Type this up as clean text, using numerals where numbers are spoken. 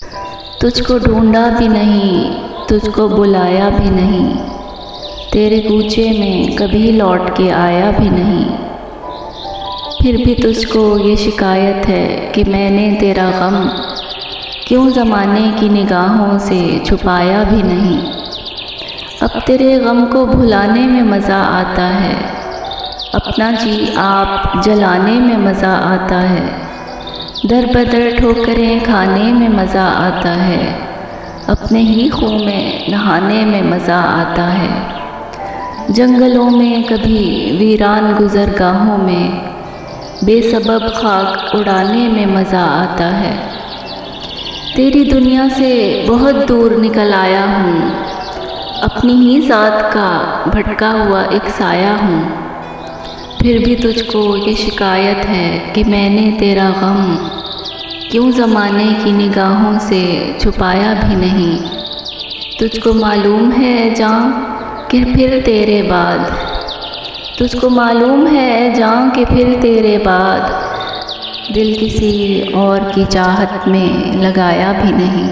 तुझको ढूंढा भी नहीं, तुझको बुलाया भी नहीं, तेरे कूचे में कभी लौट के आया भी नहीं। फिर भी तुझको ये शिकायत है कि मैंने तेरा गम क्यों ज़माने की निगाहों से छुपाया भी नहीं। अब तेरे गम को भुलाने में मज़ा आता है, अपना जी आप जलाने में मज़ा आता है। दर बदर ठोकरें खाने में मज़ा आता है, अपने ही खून में नहाने में मज़ा आता है। जंगलों में कभी वीरान गुज़रगाहों में बेसबब खाक उड़ाने में मज़ा आता है। तेरी दुनिया से बहुत दूर निकल आया हूँ, अपनी ही ज़ात का भटका हुआ एक साया हूँ। फिर भी तुझको ये शिकायत है कि मैंने तेरा गम क्यों ज़माने की निगाहों से छुपाया भी नहीं। तुझको मालूम है जान कि फिर तेरे बाद, तुझको मालूम है जान कि फिर तेरे बाद दिल किसी और की चाहत में लगाया भी नहीं।